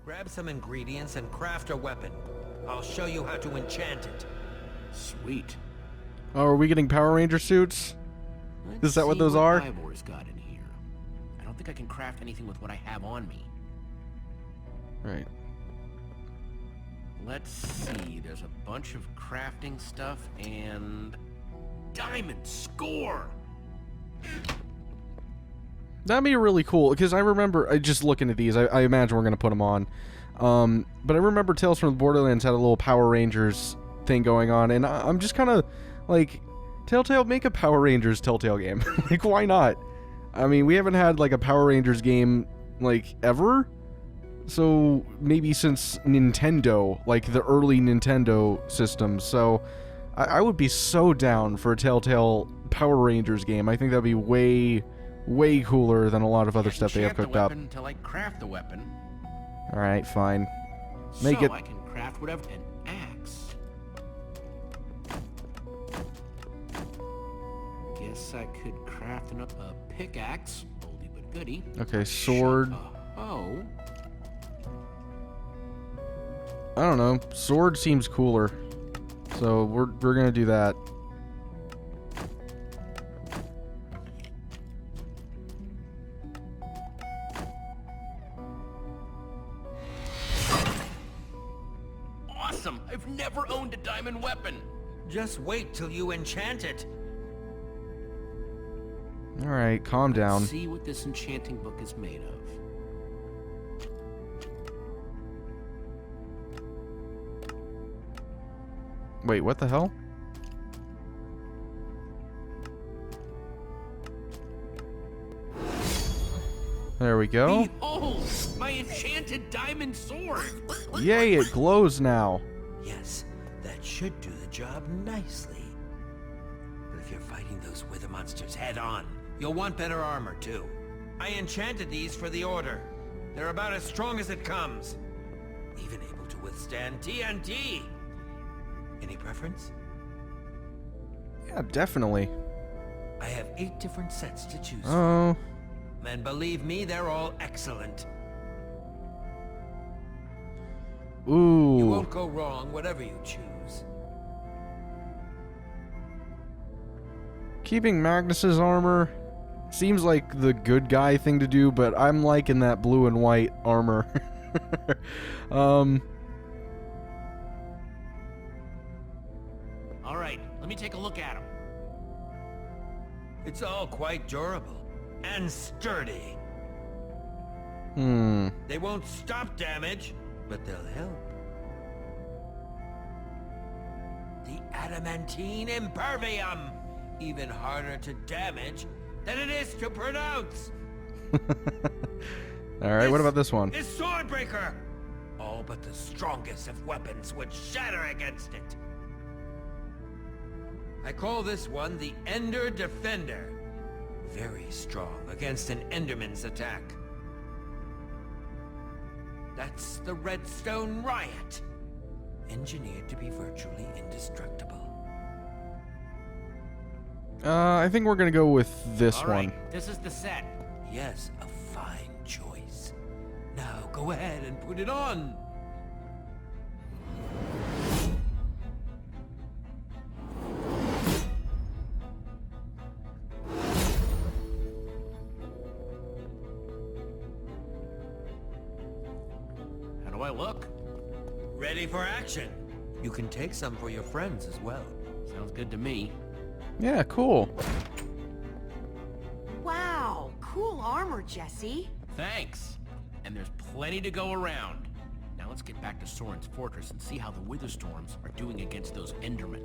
Grab some ingredients and craft a weapon. I'll show you how to enchant it. Sweet. Oh, are we getting Power Ranger suits? Let's Is that what see those are? Ivor's got in here. I don't think I can craft anything with what I have on me. Right. Let's see. There's a bunch of crafting stuff and diamond score. That'd be really cool, because I remember, just looking at these, I imagine we're going to put them on. But I remember Tales from the Borderlands had a little Power Rangers thing going on, and I'm just kind of like, Telltale, make a Power Rangers Telltale game. Like, why not? I mean, we haven't had, like, a Power Rangers game, like, ever? So, maybe since Nintendo, like, the early Nintendo systems. So, I would be so down for a Telltale Power Rangers game. I think that'd be way cooler than a lot of other stuff they have cooked up. Until I craft the weapon. Alright, fine. Make so it... I can craft whatever. An axe. Guess I could craft a pickaxe. Oldie but goodie. Okay, sword. Oh. I don't know. Sword seems cooler. So we're gonna do that. Awesome! I've never owned a diamond weapon. Just wait till you enchant it. Alright, calm down. Let's see what this enchanting book is made of. Wait, what the hell? There we go. Behold, my enchanted diamond sword. Yay, it glows now. Yes, that should do the job nicely. But if you're fighting those wither monsters head on, you'll want better armor too. I enchanted these for the Order. They're about as strong as it comes. Even able to withstand TNT. Any preference? Yeah, definitely. I have 8 different sets to choose from. Oh. And believe me, they're all excellent. Ooh. You won't go wrong, whatever you choose. Keeping Magnus's armor seems like the good guy thing to do, but I'm liking that blue and white armor. All right, let me take a look at him. It's all quite durable and sturdy. They won't stop damage, but they'll help. The adamantine impervium, even harder to damage than it is to pronounce. Alright, what about this one? This Swordbreaker! All but the strongest of weapons would shatter against it. I call this one the Ender Defender. Very strong against an Enderman's attack. That's the Redstone Riot. Engineered to be virtually indestructible. I think we're gonna go with this All one. right, this is the set. Yes, a fine choice. Now go ahead and put it on. How do I look? Ready for action. You can take some for your friends as well. Sounds good to me. Yeah, cool. Wow, cool armor, Jesse. Thanks. And there's plenty to go around. Now let's get back to Soren's fortress and see how the Witherstorms are doing against those Endermen.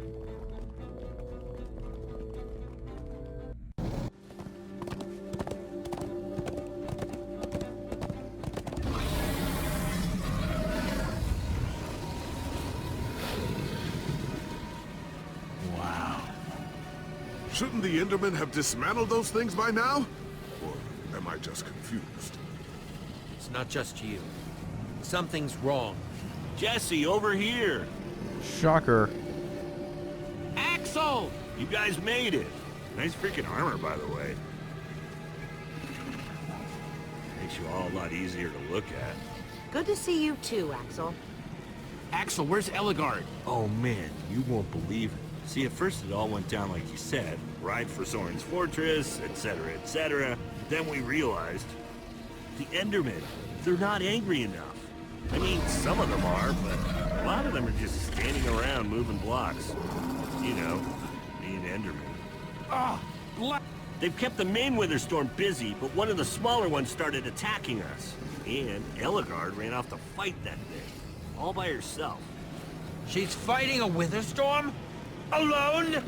Wow. Shouldn't the Endermen have dismantled those things by now? Or am I just confused? It's not just you. Something's wrong. Jesse, over here! Shocker. Axel! You guys made it! Nice freaking armor, by the way. Makes you all a lot easier to look at. Good to see you too, Axel. Axel, where's Ellegaard? Oh man, you won't believe it. See, at first it all went down like you said. Ride for Soren's fortress, etc., etc. Then we realized the Endermen, they're not angry enough. I mean, some of them are, but a lot of them are just standing around moving blocks. You know, being Endermen. They've kept the main Witherstorm busy, but one of the smaller ones started attacking us. And Ellegaard ran off to fight that thing, all by herself. She's fighting a Witherstorm? Alone?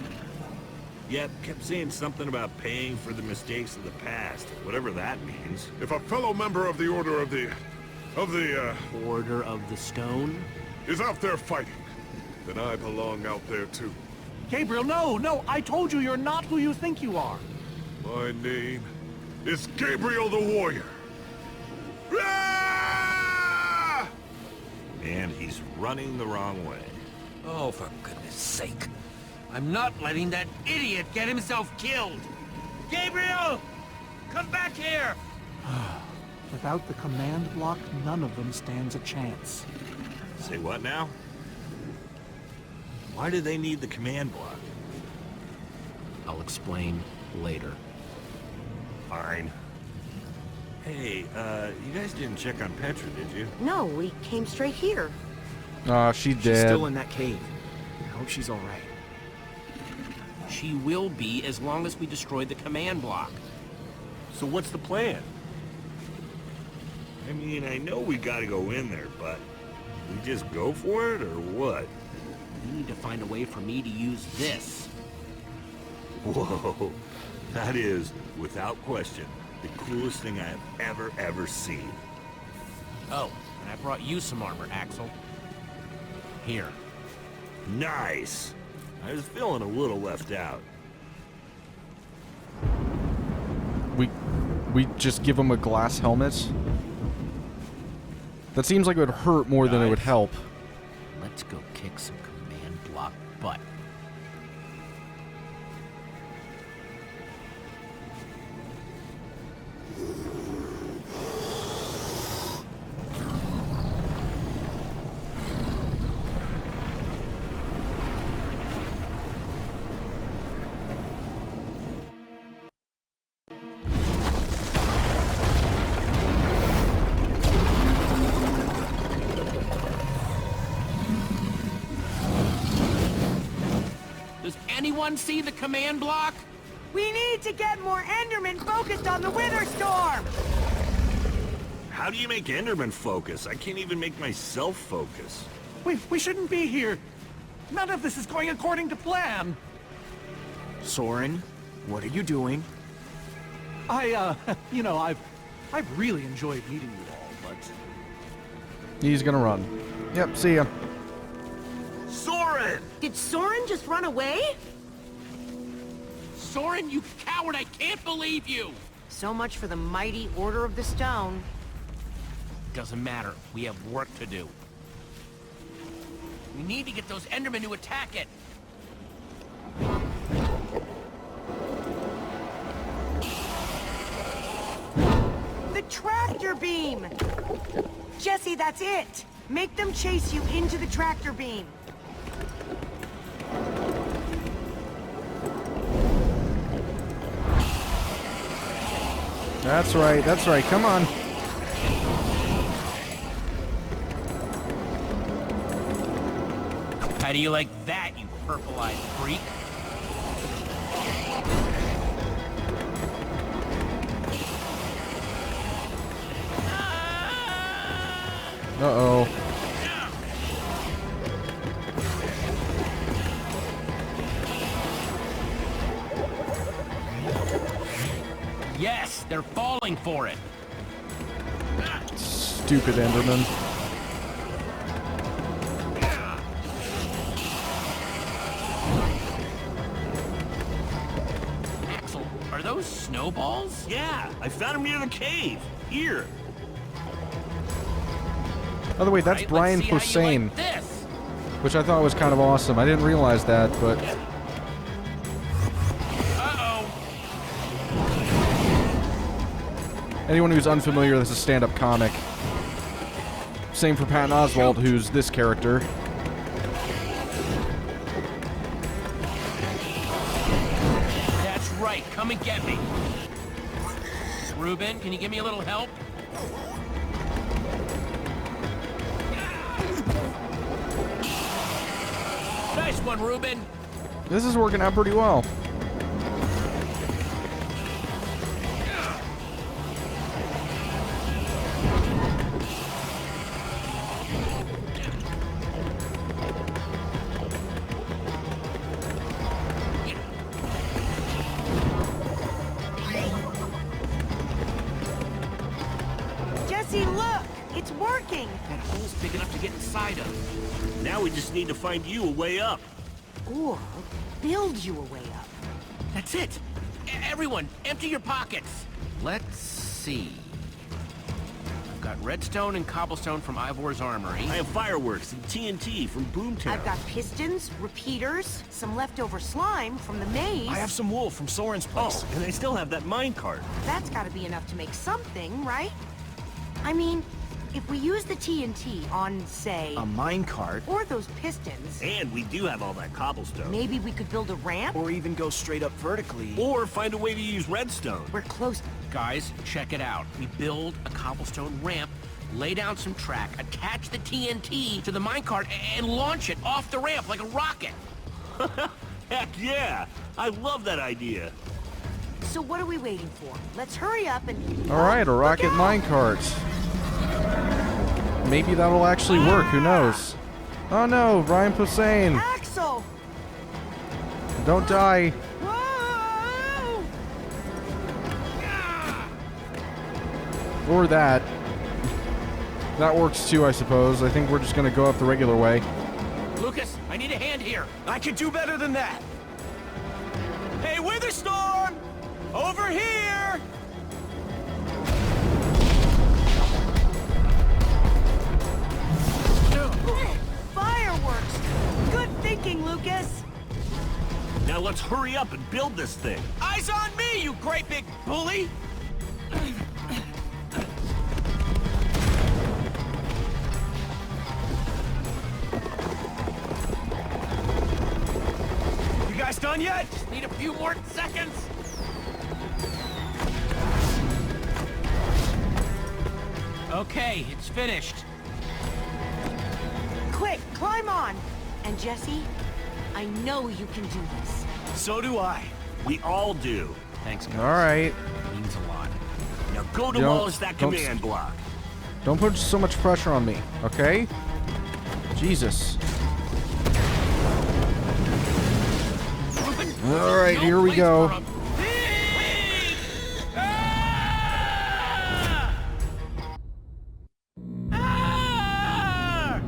Yep, kept saying something about paying for the mistakes of the past, whatever that means. If a fellow member of the Order of the Order of the Stone? is out there fighting, then I belong out there too. Gabriel, no, I told you you're not who you think you are. My name is Gabriel the Warrior. Ah! And he's running the wrong way. Oh, for goodness sake. I'm not letting that idiot get himself killed. Gabriel! Come back here! Without the command block, none of them stands a chance. Say what now? Why do they need the command block? I'll explain later. Fine. Hey, you guys didn't check on Petra, did you? No, we came straight here. She She's dead. still in that cave. I hope she's all right. She will be as long as we destroy the command block. So what's the plan? I mean, I know we gotta go in there, but we just go for it, or what? We need to find a way for me to use this. Whoa, that is, without question, the coolest thing I've ever seen. Oh, and I brought you some armor, Axel. Here. Nice! I was feeling a little left out. We just give him a glass helmet? That seems like it would hurt more than it would help. Let's go kick some command block butt. Does anyone see the command block? We need to get more Endermen focused on the Witherstorm! How do you make Enderman focus? I can't even make myself focus. We shouldn't be here. None of this is going according to plan. Soren, what are you doing? You know, I've really enjoyed meeting you all, but He's gonna run. Yep, see ya. Soren! Did Soren just run away? Soren, you coward, I can't believe you! So much for the mighty Order of the Stone. Doesn't matter, we have work to do. We need to get those Endermen to attack it! The tractor beam! Jesse, that's it! Make them chase you into the tractor beam. That's right, come on. How do you like that, you purple-eyed freak? Uh-oh. Yes, they're falling for it! Stupid Enderman. Axel, are those snowballs? Yeah, I found him near the cave. Here. By the way, that's Right, Brian let's see how you Posehn, like this. which I thought was kind of awesome. I didn't realize that, but Uh-oh. anyone who's unfamiliar, this is a stand-up comic. Same for Patton Oswalt, who's this character. That's right. Come and get me. Reuben, can you give me a little help? Nice one, Reuben. This is working out pretty well. Jesse, look! It's working! That hole's big enough to get inside of. Now we just need to find you a way up. Or build you a way up. That's it. Everyone, empty your pockets. Let's see. I've got redstone and cobblestone from Ivor's armory. I have fireworks and TNT from Boomtown. I've got pistons, repeaters, some leftover slime from the maze. I have some wool from Soren's place. Oh, and I still have that minecart. That's gotta be enough to make something, right? I mean, if we use the TNT on, say... A minecart? or those pistons, And we do have all that cobblestone. maybe we could build a ramp? Or even go straight up vertically. Or find a way to use redstone. We're close. Guys, check it out. We build a cobblestone ramp, lay down some track, attach the TNT to the minecart, and launch it off the ramp like a rocket. Heck yeah! I love that idea. So what are we waiting for? Let's hurry up and... Alright, a rocket Look out! minecart. Maybe that'll actually work, who knows? Oh no, Ryan Posehn! Axel! Don't die! Whoa! Or that. That works too, I suppose. I think we're just gonna go up the regular way. Lucas, I need a hand here. I can do better than that. Hey, Witherstorm! Over here! Fireworks! Good thinking, Lucas! Now let's hurry up and build this thing. Eyes on me, you great big bully! You guys done yet? Need a few more seconds. Okay, it's finished. Quick, climb on! And Jesse, I know you can do this. So do I. We all do. Thanks, guys. Alright. It means a lot. Now go Don't- demolish that don't- command block. Don't put so much pressure on me, okay? Jesus. Alright, No here we place go. for a pig! Ah! Ah!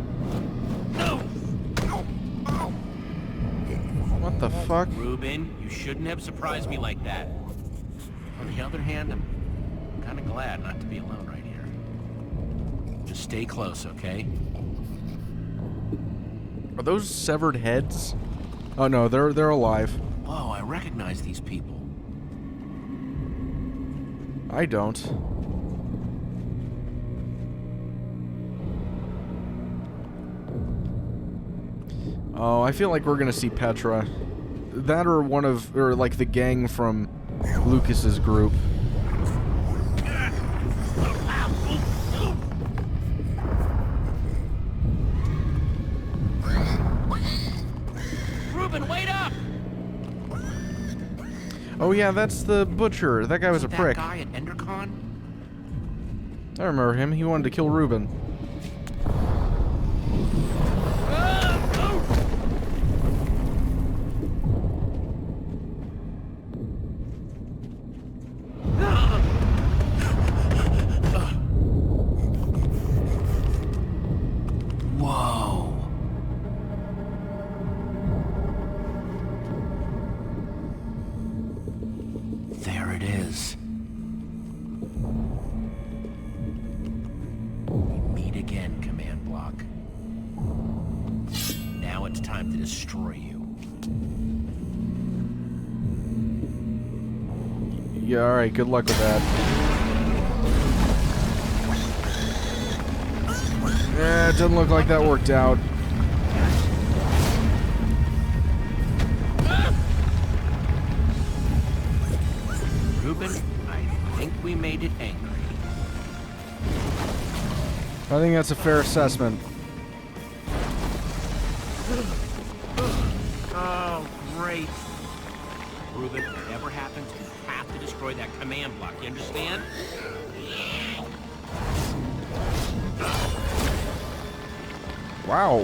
No! What the fuck? Reuben, you shouldn't have surprised me like that. On the other hand, I'm kind of glad not to be alone right here. Just stay close, okay? Are those severed heads? Oh no, they're alive. Whoa, I recognize these people. I don't. Oh, I feel like we're gonna see Petra. That or one of, or like the gang from Lucas's group. Reuben, wait up! Oh yeah, that's the butcher. That guy was a That prick. guy at EnderCon? I remember him. He wanted to kill Reuben. Whoa. There it is. We meet again, command block. Now it's time to destroy you. Yeah, alright, good luck with that. It doesn't look like that worked out. Reuben, I think we made it angry. I think that's a fair assessment. Oh, great. Reuben, whatever happens, you have to destroy that command block, you understand? Wow.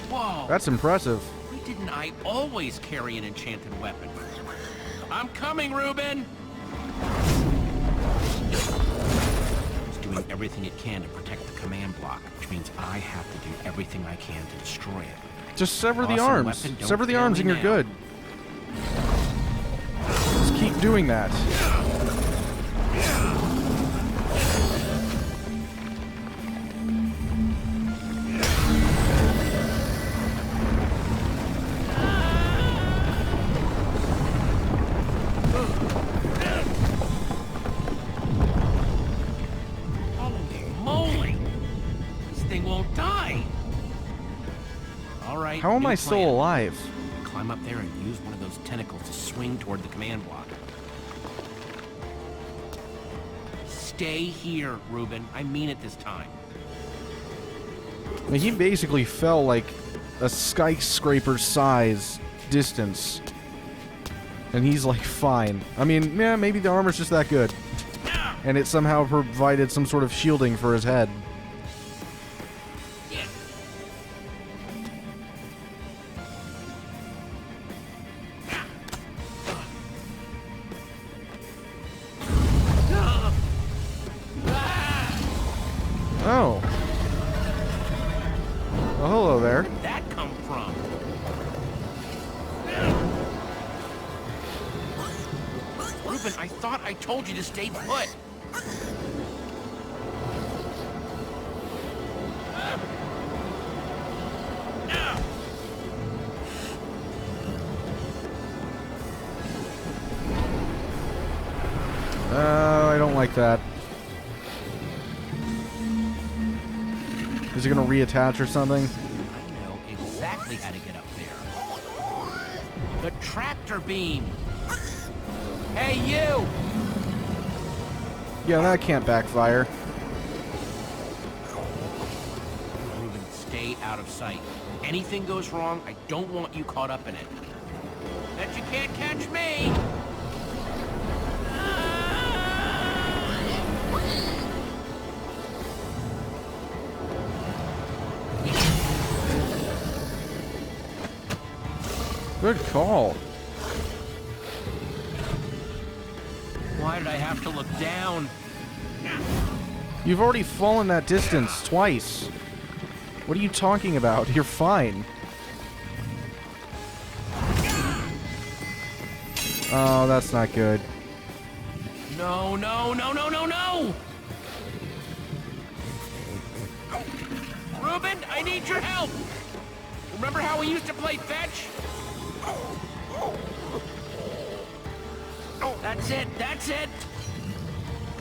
Whoa. That's impressive. Why didn't I always carry an enchanted weapon? I'm coming, Reuben! It's doing everything it can to protect the command block, which means I have to do everything I can to destroy it. Just sever the Awesome arms. weapon, don't Sever the fail arms me and you're now. good. Just keep doing that. Holy moly! This thing won't die! Alright, How am new I still plan. alive? Climb up there and use one of those tentacles to swing toward the command block. Stay here, Reuben. I mean it this time. I mean, he basically fell like a skyscraper size distance. And he's like fine. I mean, yeah, maybe the armor's just that good. And it somehow provided some sort of shielding for his head. Yeah. Oh. Well, hello there. Where'd that come from? Reuben, I thought I told you to stay put. I don't like that. Is he gonna reattach or something? I know exactly how to get up there. The tractor beam. Hey, you! Yeah, that can't backfire. Reuben, stay out of sight. Anything goes wrong, I don't want you caught up in it. Bet you can't catch me! Good call. Why did I have to look down? You've already fallen that distance twice. What are you talking about? You're fine. Oh, that's not good. No, no, no, no, no, no! Reuben, I need your help! Remember how we used to play fetch? That's it, that's it!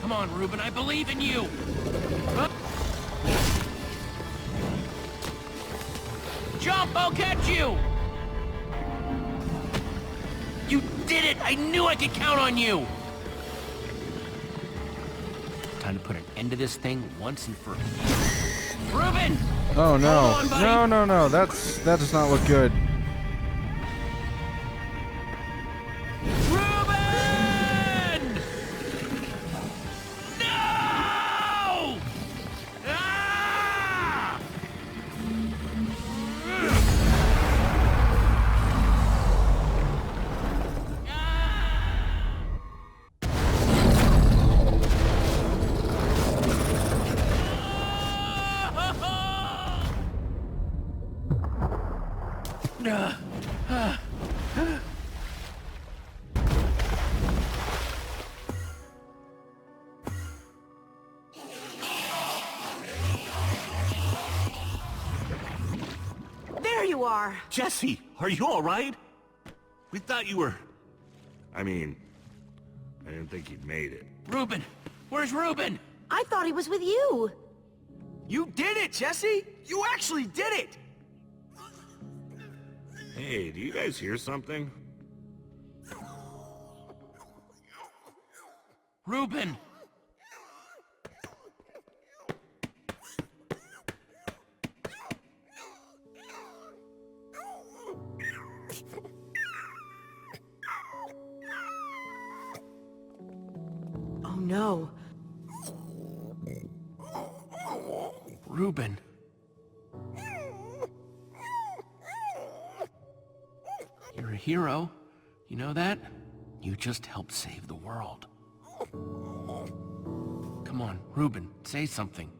Come on, Reuben, I believe in you! Up. Jump, I'll catch you! You did it! I knew I could count on you! Time to put an end to this thing once and for all. Reuben! Oh no. Hold on, buddy. No, no, no. That does not look good. Reuben! No! Ah! There you are. Jesse, are you all right? We thought you were... I mean, I didn't think you'd made it. Reuben! Where's Reuben? I thought he was with you. You did it, Jesse! You actually did it! Hey, do you guys hear something? Reuben! Oh no. Reuben. You're a hero. You know that? You just helped save the world. Come on, Reuben, say something.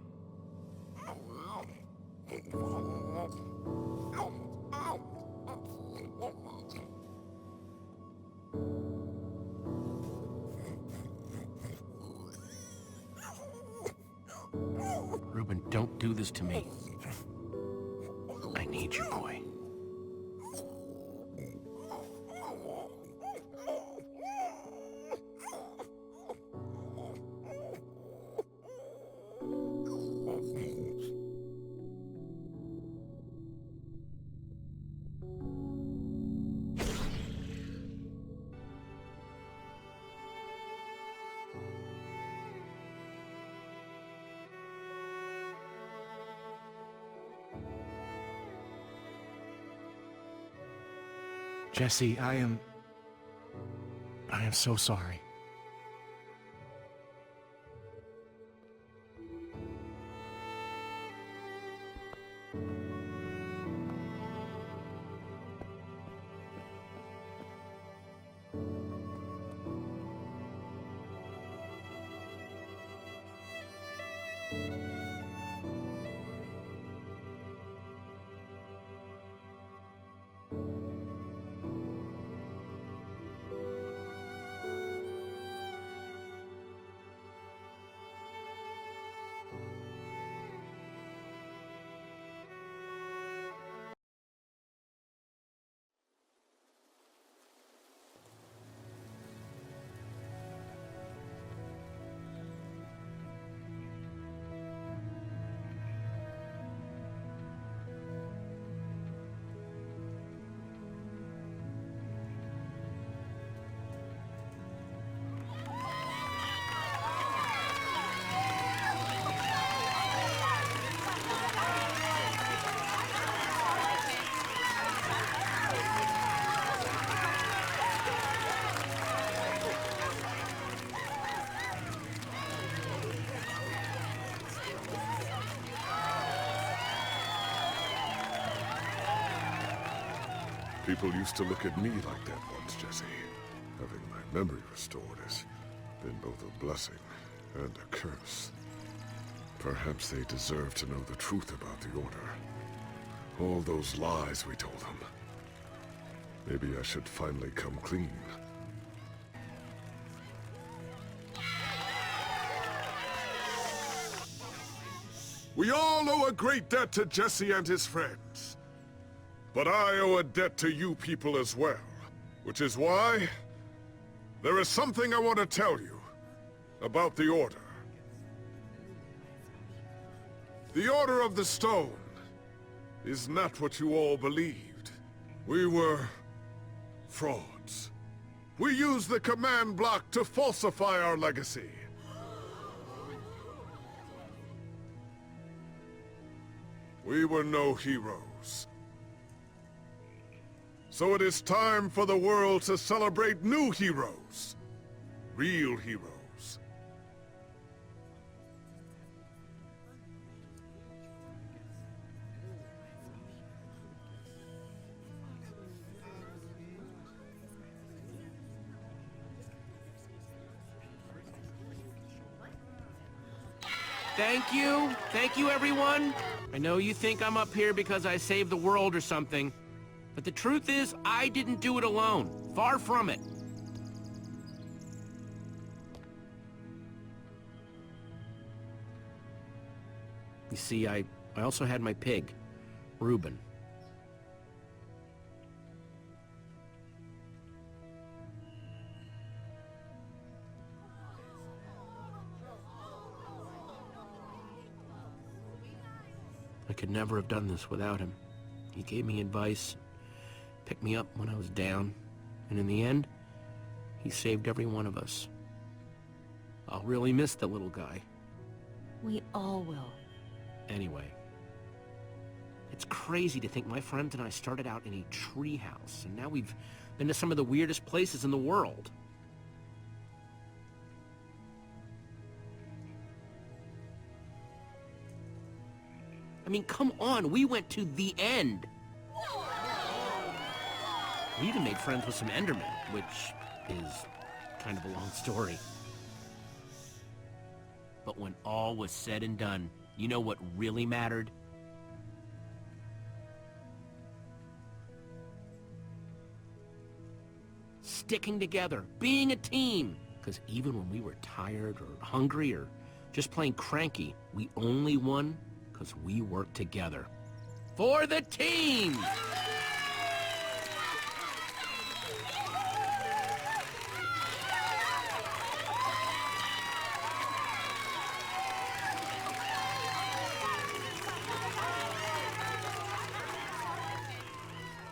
Reuben, don't do this to me. I need you, boy. Jesse, I am so sorry. People used to look at me like that once, Jesse. Having my memory restored has been both a blessing and a curse. Perhaps they deserve to know the truth about the Order. All those lies we told them. Maybe I should finally come clean. We all owe a great debt to Jesse and his friends. But I owe a debt to you people as well. Which is why there is something I want to tell you about the Order. The Order of the Stone is not what you all believed. We were frauds. We used the command block to falsify our legacy. We were no heroes. So it is time for the world to celebrate new heroes. Real heroes. Thank you. Thank you, everyone. I know you think I'm up here because I saved the world or something, but the truth is, I didn't do it alone. Far from it. You see, I also had my pig, Reuben. I could never have done this without him. He gave me advice, picked me up when I was down, and in the end, he saved every one of us. I'll really miss the little guy. We all will. Anyway, it's crazy to think my friends and I started out in a treehouse, and now we've been to some of the weirdest places in the world. I mean, come on, we went to the end. We even made friends with some Endermen, which is kind of a long story. But when all was said and done, you know what really mattered? Sticking together, being a team. Because even when we were tired or hungry or just plain cranky, we only won because we worked together. For the team!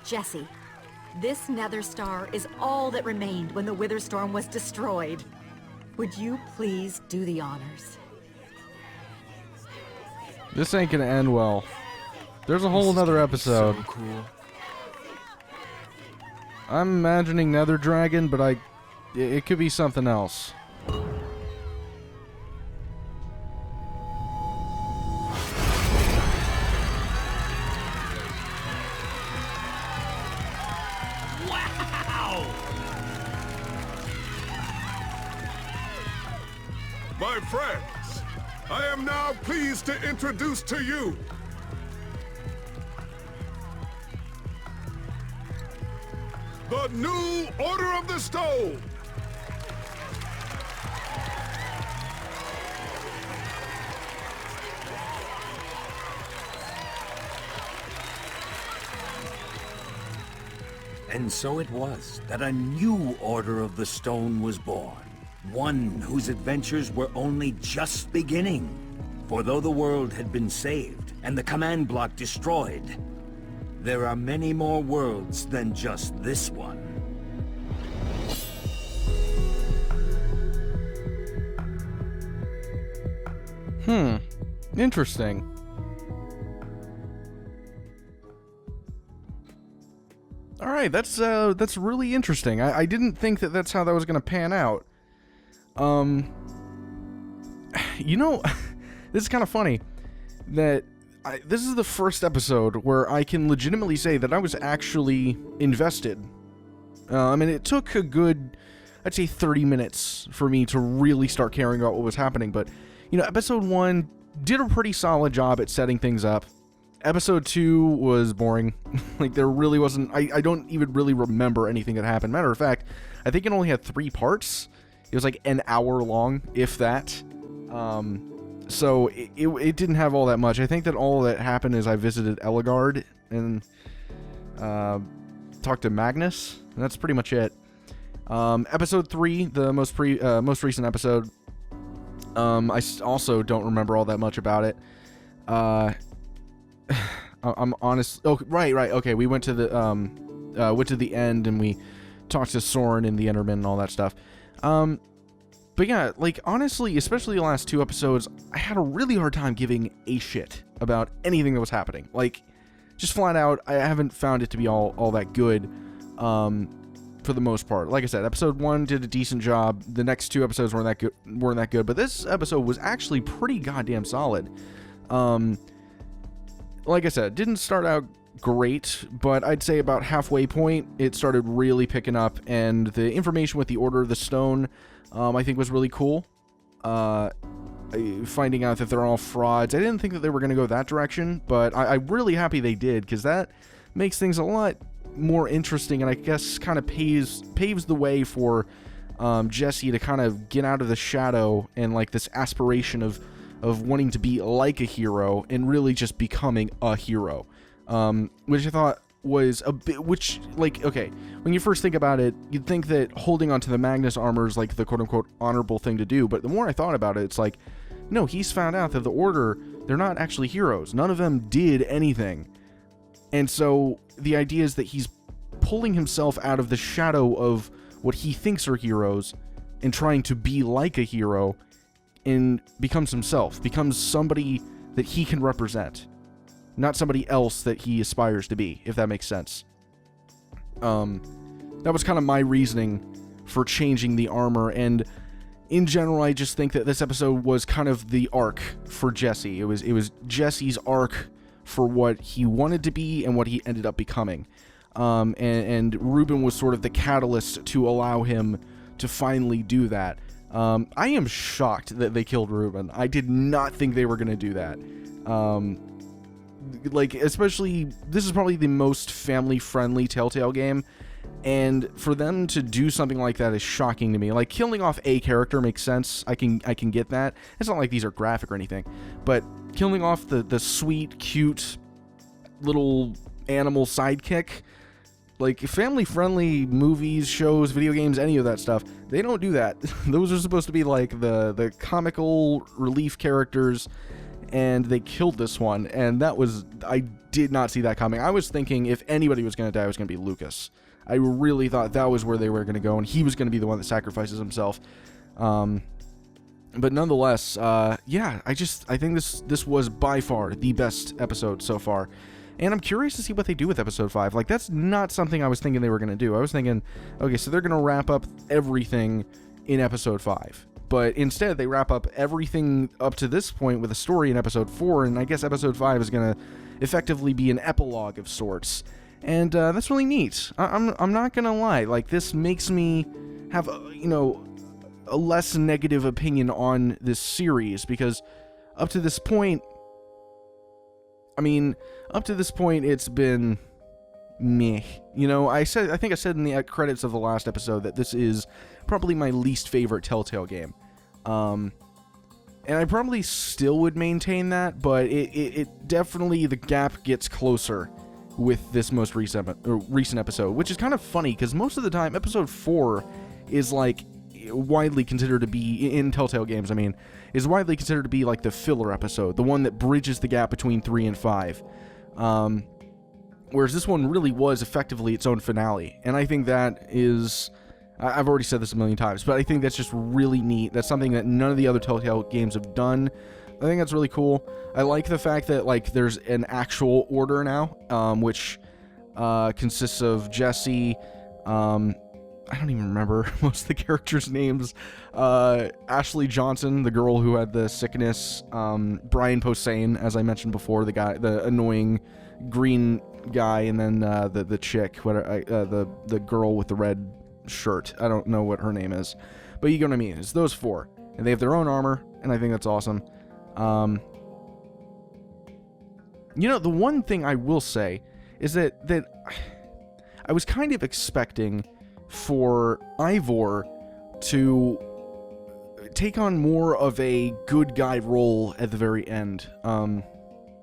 Jesse, this Nether star is all that remained when the Wither Storm was destroyed. Would you please do the honors? This ain't gonna end well. There's a whole other episode. So cool. I'm imagining Nether Dragon, but it could be something else. Wow! My friends, I am now pleased to introduce to you the new Order of the Stone. And so it was that a new Order of the Stone was born. One whose adventures were only just beginning. For though the world had been saved and the command block destroyed, there are many more worlds than just this one. Interesting. All right, that's really interesting. I didn't think that that's how that was going to pan out. You know, this is kind of funny that this is the first episode where I can legitimately say that I was actually invested. I mean, it took a good, I'd say 30 minutes for me to really start caring about what was happening, but, you know, episode 1 did a pretty solid job at setting things up. Episode 2 was boring. Like, there really wasn't, I don't even really remember anything that happened. Matter of fact, I think it only had 3 parts. It was like an hour long, if that. So it didn't have all that much. I think that all that happened is I visited Ellegard and talked to Magnus, and that's pretty much it. Episode 3, the most recent episode, I also don't remember all that much about it. I'm honest. Oh, right. Okay, we went to the end and we talked to Soren and the Enderman and all that stuff. But yeah, like, honestly, especially the last 2 episodes, I had a really hard time giving a shit about anything that was happening. Like, just flat out, I haven't found it to be all that good, for the most part. Like I said, episode 1 did a decent job. The next 2 episodes weren't that good, but this episode was actually pretty goddamn solid. Like I said, didn't start out great, but I'd say about halfway point, it started really picking up, and the information with the Order of the Stone, I think was really cool. Finding out that they're all frauds. I didn't think that they were going to go that direction, but I'm really happy they did, because that makes things a lot more interesting, and I guess kind of paves the way for Jesse to kind of get out of the shadow and like this aspiration of wanting to be like a hero and really just becoming a hero. Which I thought was a bit, which, like, okay, when you first think about it, you'd think that holding onto the Magnus armor is like the quote-unquote honorable thing to do, but the more I thought about it, it's like, No, he's found out that the Order, they're not actually heroes. None of them did anything. And so the idea is that he's pulling himself out of the shadow of what he thinks are heroes and trying to be like a hero, and becomes himself, becomes somebody that he can represent, not somebody else that he aspires to be, if that makes sense. That was kind of my reasoning for changing the armor, and in general, I just think that this episode was kind of the arc for Jesse. It was Jesse's arc for what he wanted to be and what he ended up becoming. And Reuben was sort of the catalyst to allow him to finally do that. I am shocked that they killed Reuben. I did not think they were going to do that. Especially, this is probably the most family-friendly Telltale game, and for them to do something like that is shocking to me. Like, killing off a character makes sense. I can get that. It's not like these are graphic or anything, but killing off the sweet, cute little animal sidekick, like family-friendly movies, shows, video games, any of that stuff, they don't do that. Those are supposed to be like the comical relief characters, and they killed this one, and that was, I did not see that coming. I was thinking if anybody was going to die, it was going to be Lucas. I really thought that was where they were going to go, and he was going to be the one that sacrifices himself. But nonetheless, yeah, I think this was by far the best episode so far. And I'm curious to see what they do with episode 5. Like, that's not something I was thinking they were going to do. I was thinking, okay, so they're going to wrap up everything in episode 5. But instead, they wrap up everything up to this point with a story in episode 4, and I guess episode 5 is going to effectively be an epilogue of sorts. And that's really neat. I'm not going to lie. Like, this makes me have, a less negative opinion on this series, because up to this point, it's been meh. I think I said in the credits of the last episode that this is probably my least favorite Telltale game. And I probably still would maintain that, but it definitely, the gap gets closer with this most recent episode, which is kind of funny, because most of the time, episode 4 is like widely considered to be, in Telltale Games, is widely considered to be like the filler episode, the one that bridges the gap between 3 and 5. Whereas this one really was effectively its own finale. And I think that is, I've already said this a million times, but I think that's just really neat. That's something that none of the other Telltale games have done. I think that's really cool. I like the fact that, like, there's an actual order now, which consists of Jesse, I don't even remember most of the characters' names. Ashley Johnson, the girl who had the sickness. Brian Posehn, as I mentioned before, the annoying green guy, and then the chick, the girl with the red shirt. I don't know what her name is, but you get what I mean. It's those 4, and they have their own armor, and I think that's awesome. The one thing I will say is that I was kind of expecting for Ivor to take on more of a good guy role at the very end.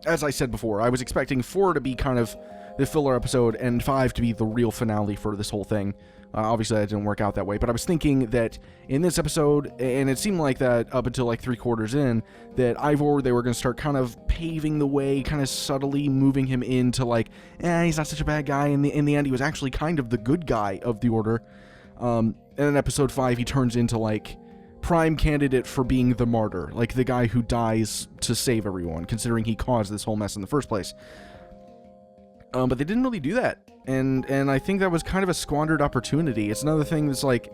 As I said before, I was expecting 4 to be kind of the filler episode and 5 to be the real finale for this whole thing. Obviously, that didn't work out that way, but I was thinking that in this episode, and it seemed like that up until like 3/4 in, that Ivor, they were going to start kind of paving the way, kind of subtly moving him into like, he's not such a bad guy. In the end, he was actually kind of the good guy of the Order. And in episode 5, he turns into like prime candidate for being the martyr, like the guy who dies to save everyone, considering he caused this whole mess in the first place. But they didn't really do that. And I think that was kind of a squandered opportunity. It's another thing that's like,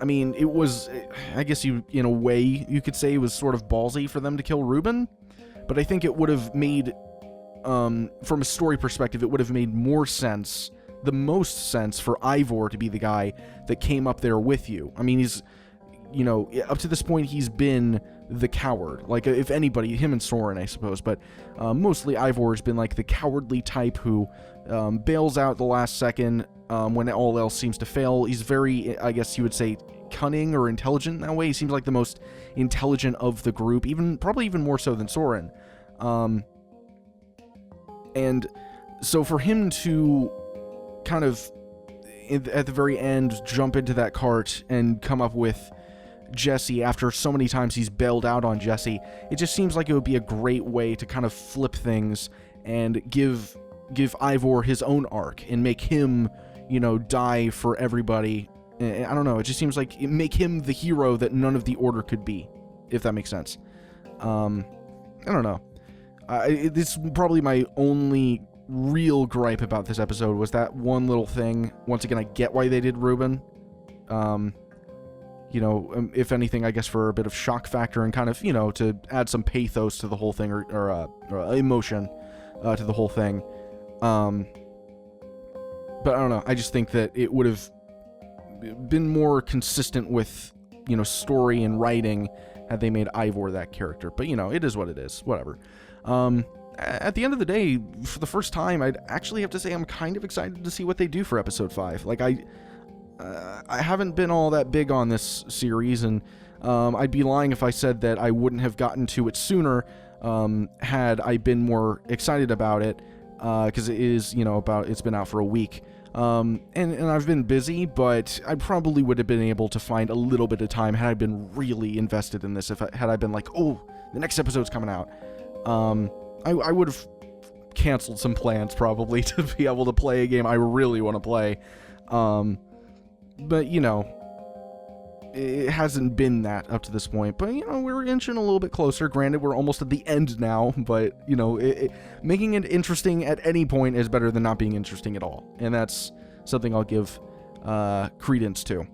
it was, I guess in a way, you could say it was sort of ballsy for them to kill Reuben, but I think it would have made, from a story perspective, it would have made more sense, the most sense for Ivor to be the guy that came up there with you. He's, up to this point, he's been the coward. Like, if anybody, him and Soren, I suppose, but mostly Ivor's been like the cowardly type who bails out the last second when all else seems to fail. He's very, I guess you would say, cunning or intelligent in that way. He seems like the most intelligent of the group, probably even more so than Soren. And so for him to kind of, at the very end, jump into that cart and come up with Jesse after so many times he's bailed out on Jesse. It just seems like it would be a great way to kind of flip things and give Ivor his own arc and make him, you know, die for everybody. I don't know, it just seems like it make him the hero that none of the Order could be, if that makes sense. I don't know. This is probably my only real gripe about this episode was that one little thing. Once again, I get why they did Reuben. You know, if anything, I guess for a bit of shock factor and kind of, you know, to add some pathos to the whole thing or emotion to the whole thing. But I don't know. I just think that it would have been more consistent with, you know, story and writing had they made Ivor that character. But, you know, it is what it is. Whatever. At the end of the day, for the first time, I'd actually have to say I'm kind of excited to see what they do for episode 5. Like, I haven't been all that big on this series, and I'd be lying if I said that I wouldn't have gotten to it sooner had I been more excited about it, because it is, you know, it's been out for a week. And I've been busy, but I probably would have been able to find a little bit of time had I been really invested in this, had I been like, oh, the next episode's coming out. I would have canceled some plans probably to be able to play a game I really want to play. But, you know, it hasn't been that up to this point. But, you know, we're inching a little bit closer. Granted, we're almost at the end now. But, you know, making it interesting at any point is better than not being interesting at all. And that's something I'll give credence to.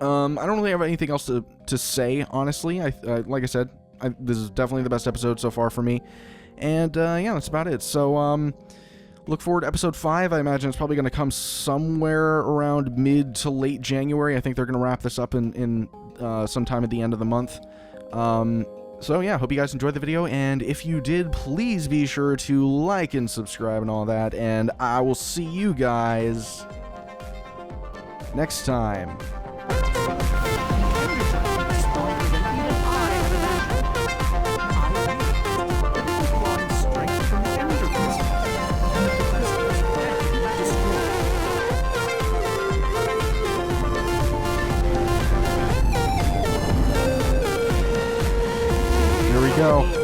I don't really have anything else to say, honestly. Like I said, this is definitely the best episode so far for me. And, yeah, that's about it. So, look forward to episode 5. I imagine it's probably going to come somewhere around mid to late January. I think they're going to wrap this up in sometime at the end of the month. So yeah, hope you guys enjoyed the video, and if you did, please be sure to like and subscribe and all that, and I will see you guys next time. Go.